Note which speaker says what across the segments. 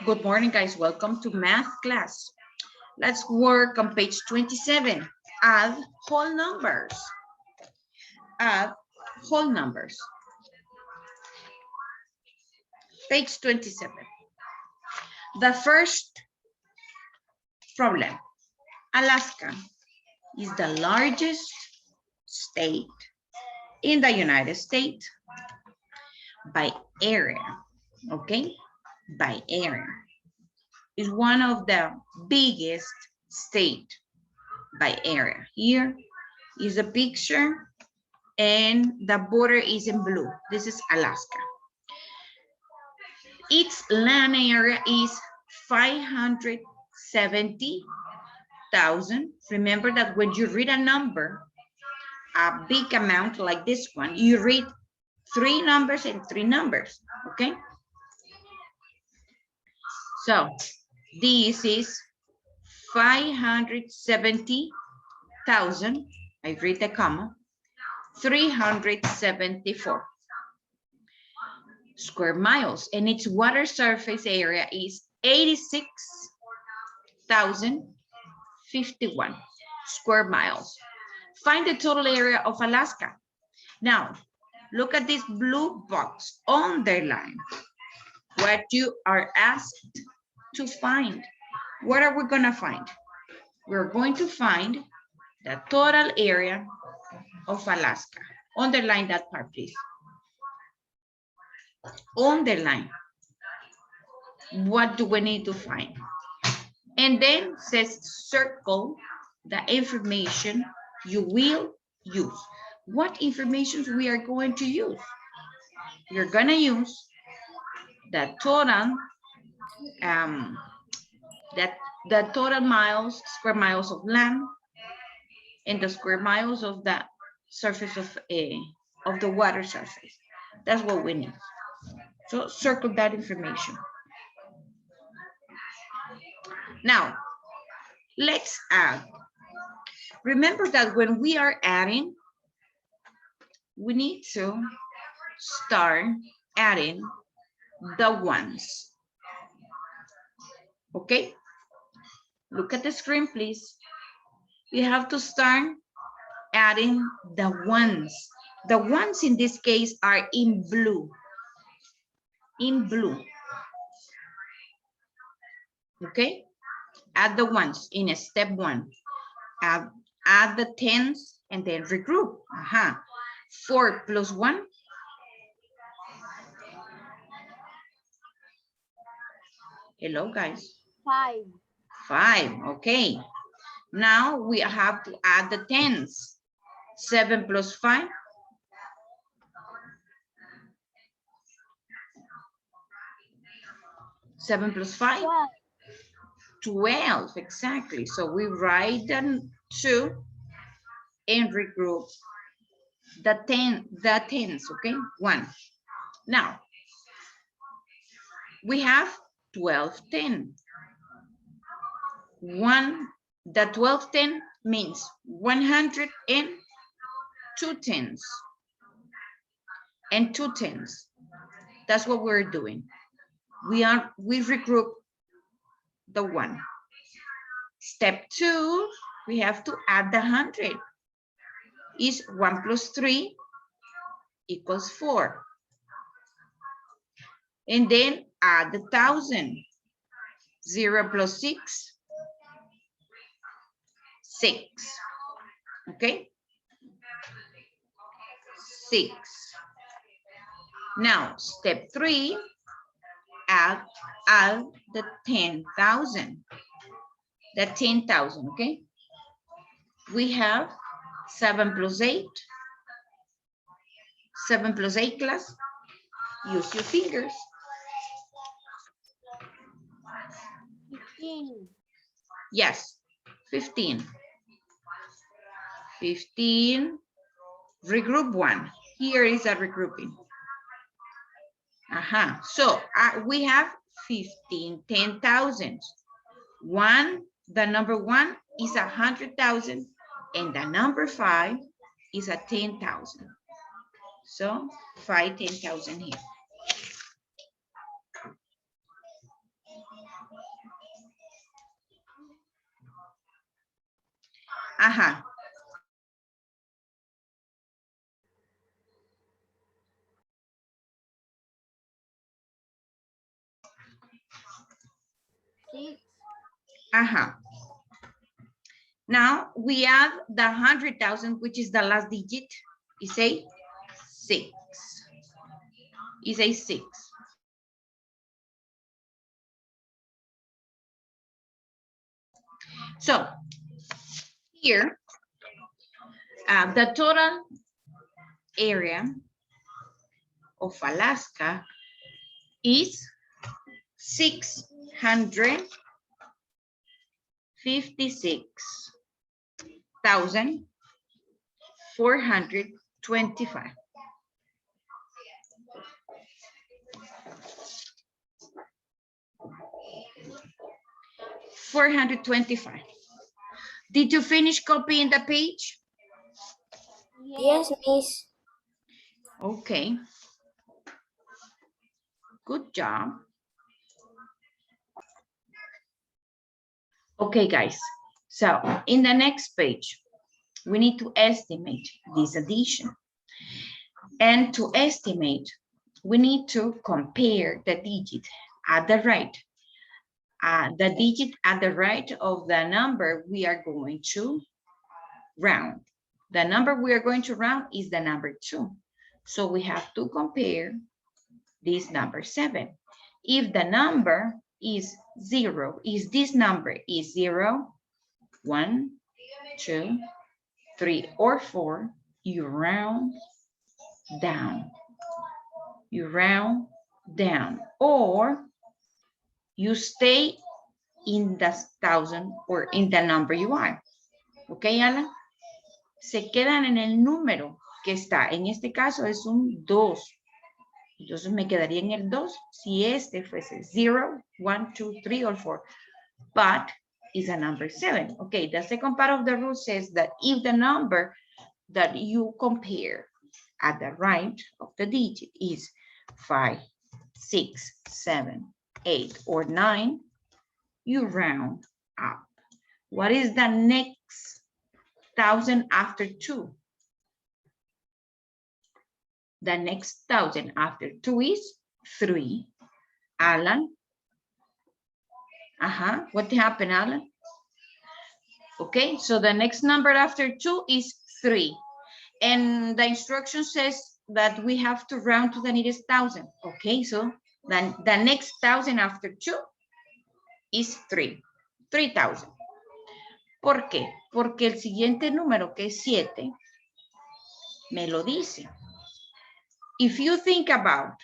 Speaker 1: Good morning, guys. Welcome to math class. Let's work on page 27. Add whole numbers. Add whole numbers. Page 27. The first problem. Alaska is the largest state in the United States by area, okay? By area. Is one of the biggest state by area. Here is a picture and the border is in blue. This is Alaska. Its land area is 570,000. Remember that when you read a number, a big amount like this one, you read 3 numbers and 3 numbers, okay? So this is 570,000, I read the comma, 374 square miles, and its water surface area is 86,051 square miles. Find the total area of Alaska. Now, look at this blue box, underline what you are asked to find. What are we gonna find? We're going to find the total area of Alaska. Underline that part, please. Underline. What do we need to find? And then says circle the information you will use. What information we are going to use? We're gonna use the total the total miles, square miles of land, and the square miles of the surface of the water surface. That's what we need. So circle that information. Now, let's add. Remember that when we are adding, we need to start adding the ones. Okay? Look at the screen, please. You have to start adding the ones. The ones in this case are in blue. In blue. Okay? Add the ones in step 1. Add the tens and then regroup. 4 plus 1. Hello, guys.
Speaker 2: 5.
Speaker 1: 5, okay. Now we have to add the tens. 7 plus 5. 7 plus 5. 12, exactly. So we write them 2 and regroup the tens, okay? 1. Now, we have 12, 10. The 12, 10 means 100 and 2 tens. And 2 tens. That's what we're doing. We regroup the 1. Step 2, we have to add the 100. Is 1 plus 3 equals 4. And then add the 1,000. 0 plus 6, 6. Okay? 6. Now, step 3, add the 10,000. The 10,000, okay? We have 7 plus 8. 7 plus 8, class. Use your fingers.
Speaker 2: 15.
Speaker 1: Yes, 15. 15. Regroup 1. Here is a regrouping. So we have 15 10,000. The number 1 is 100,000 and the number 5 is a 10,000. So 5 10,000 here. Ajá. Ajá. Now we add the 100,000, which is the last digit. Is a 6. Is a 6. So here, the total area of Alaska is 656,425. $425. Did you finish copying the page?
Speaker 2: Yes, Miss.
Speaker 1: Okay. Good job. Okay, guys. So in the next page, we need to estimate this addition. And to estimate, we need to compare the digit at the right. The digit at the right of the number we are going to round. The number we are going to round is the number 2. So we have to compare this number 7. If the number is 0, is this number is 0, 1, 2, 3, or 4, you round down. You round down, or you stay in the 1,000 or in the number you are. Okay, Alan? Se quedan en el número que está. En este caso es un 2. Entonces me quedaría en el 2 si este fuese 0, 1, 2, 3, or 4. But it's a number 7. Okay, the second part of the rule says that if the number that you compare at the right of the digit is 5, 6, 7, 8, or 9, you round up. What is the next 1,000 after 2? The next 1,000 after 2 is 3. Alan? What happened, Alan? Okay, so the next number after 2 is 3. And the instruction says that we have to round to the nearest 1,000. Okay, so then the next 1,000 after 2 is 3. 3,000. ¿Por qué? Porque el siguiente número, que es 7, me lo dice. If you think about,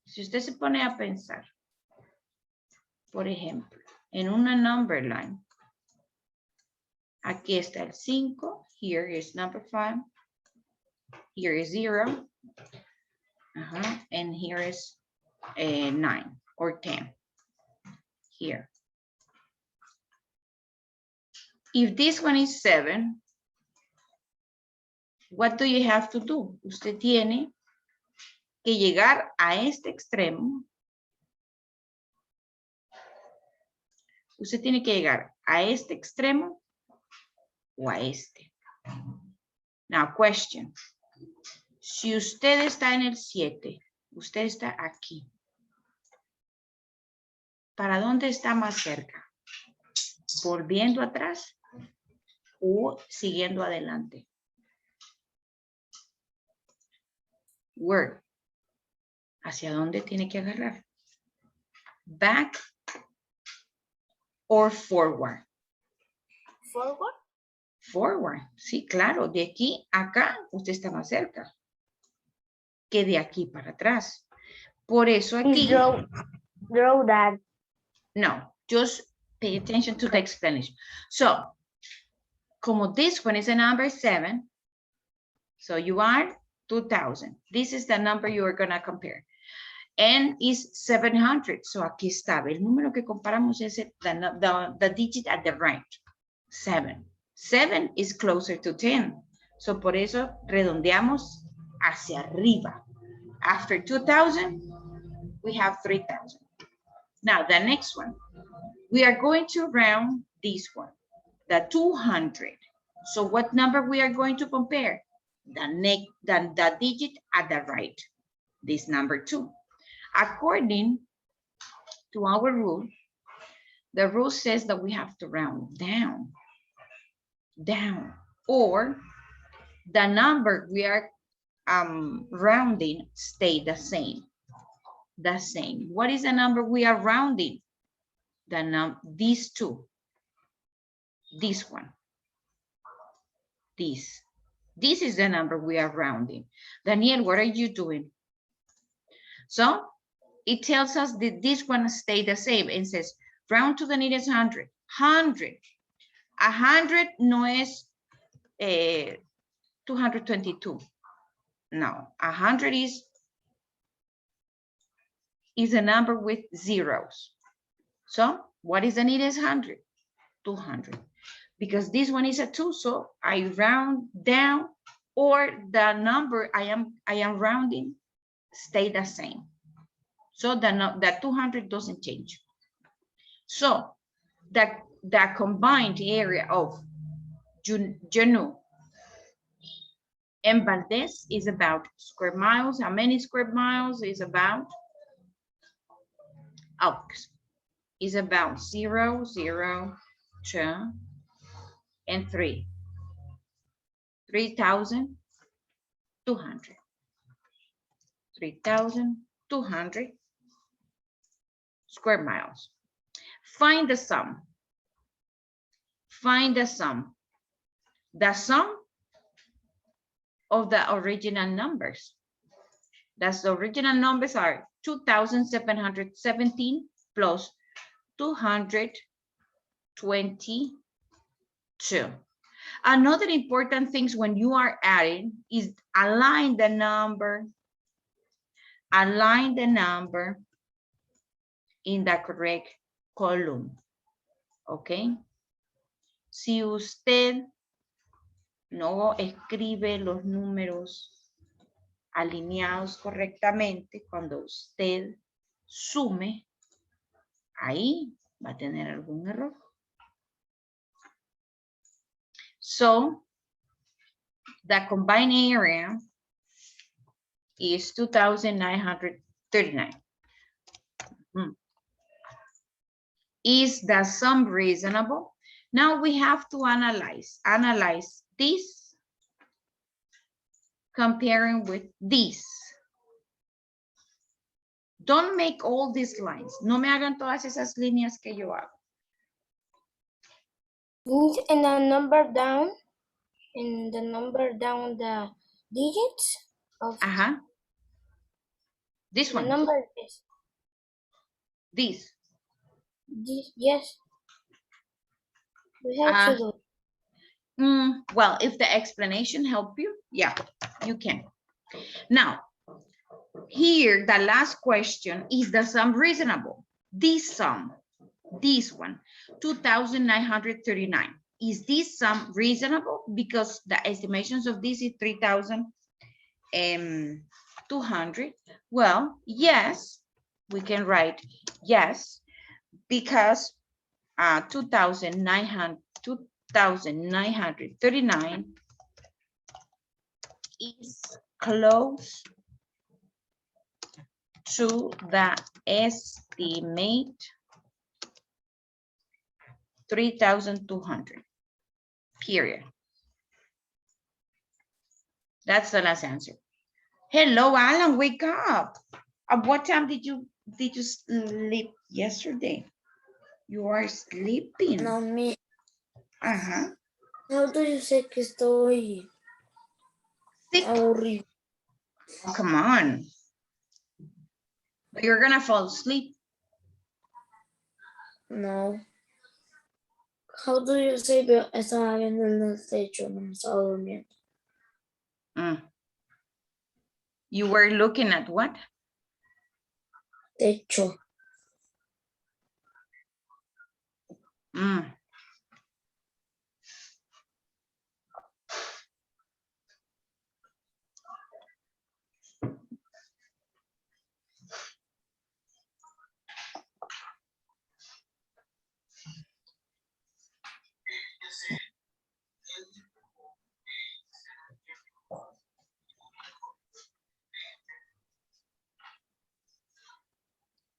Speaker 1: si usted se pone a pensar, por ejemplo, en una number line, aquí está el 5, here is number 5, here is 0, and here is 9 or 10, here. If this one is 7, what do you have to do? Usted tiene que llegar a este extremo. Usted tiene que llegar a este extremo o a este. Now, question. Si usted está en el 7, usted está aquí. ¿Para dónde está más cerca? ¿Volviendo atrás o siguiendo adelante? Where? ¿Hacia dónde tiene que agarrar? Back or forward?
Speaker 2: Forward.
Speaker 1: Forward, sí, claro. De aquí a acá, usted está más cerca que de aquí para atrás. Por eso aquí...
Speaker 2: Draw that.
Speaker 1: No, just pay attention to the explanation. So, como this one is a number 7, so you are 2,000. This is the number you are going to compare. And is 700. So aquí está. El número que comparamos es the digit at the right. 7. 7 is closer to 10. So por eso redondeamos hacia arriba. After 2,000, we have 3,000. Now the next one. We are going to round this one. The 200. So what number we are going to compare? The digit at the right, this number 2. According to our rule, the rule says that we have to round down, or the number we are rounding stay the same. What is the number we are rounding? These two. This one. This is the number we are rounding. Daniel, what are you doing? So it tells us that this one stay the same and says round to the nearest 100. 100. 100 no es 222. No, 100 is a number with zeros. So what is the nearest 100? 200. Because this one is a 2, so I round down, or the number I am rounding stay the same. So the 200 doesn't change. So the combined area of Janu and Valdez is about square miles. How many square miles is about? Is about 0, 0, 2, and 3. 3,200. 3,200 square miles. Find the sum. Find the sum. The sum of the original numbers. The original numbers are 2,717 plus 222. Another important thing when you are adding is align the number in the correct column. Okay. Si usted no escribe los números alineados correctamente, cuando usted sume, ahí va a tener algún error. So, the combined area is 2,939. Is the sum reasonable? Now we have to analyze this comparing with this. Don't make all these lines. No me hagan todas esas líneas que yo hago.
Speaker 2: And the number down the digits of
Speaker 1: This
Speaker 2: the
Speaker 1: one.
Speaker 2: number is
Speaker 1: This.
Speaker 2: Yes. We have to do.
Speaker 1: Well, if the explanation help you, yeah, you can. Now, here, the last question, is the sum reasonable? This sum, this one, 2,939. Is this sum reasonable? Because the estimations of this is 3,200. Well, yes, we can write yes, because 2,939 is close to the estimate 3,200, period. That's the last answer. Hello, Alan, wake up. At what time did you sleep yesterday? You are sleeping.
Speaker 2: No, me.
Speaker 1: How
Speaker 2: do you say que estoy aburrido?
Speaker 1: Oh, come on. You're gonna fall asleep.
Speaker 2: No. How do you say que estaba viendo el techo? No me estaba durmiendo.
Speaker 1: You were looking at what?
Speaker 2: Techo.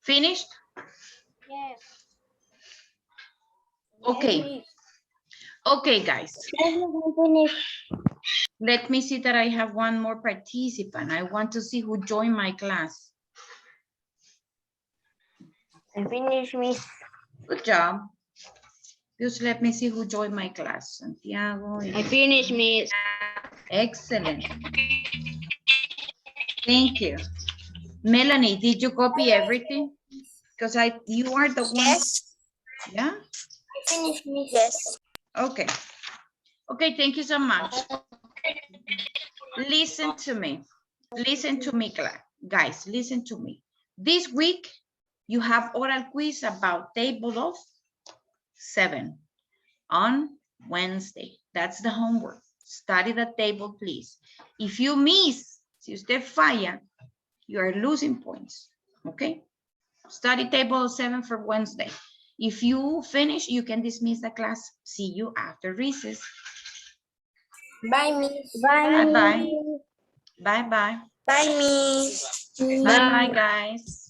Speaker 1: Finished?
Speaker 3: Yes.
Speaker 1: Okay. Okay, guys. Let me see that I have one more participant. I want to see who joined my class.
Speaker 3: I finished, Miss.
Speaker 1: Good job. Just let me see who joined my class. Santiago.
Speaker 3: I finished, Miss.
Speaker 1: Excellent. Thank you. Melanie, did you copy everything? Because you are the one.
Speaker 3: Yes.
Speaker 1: Yeah?
Speaker 3: I finished, Miss. Yes.
Speaker 1: Okay. Okay, thank you so much. Listen to me. Listen to me, guys. Listen to me. This week, you have oral quiz about table of 7 on Wednesday. That's the homework. Study the table, please. If you miss, si usted falla, you are losing points, okay? Study table of 7 for Wednesday. If you finish, you can dismiss the class. See you after recess.
Speaker 3: Bye, Miss.
Speaker 1: Bye-bye. Bye-bye.
Speaker 3: Bye, Miss.
Speaker 1: Bye-bye, guys.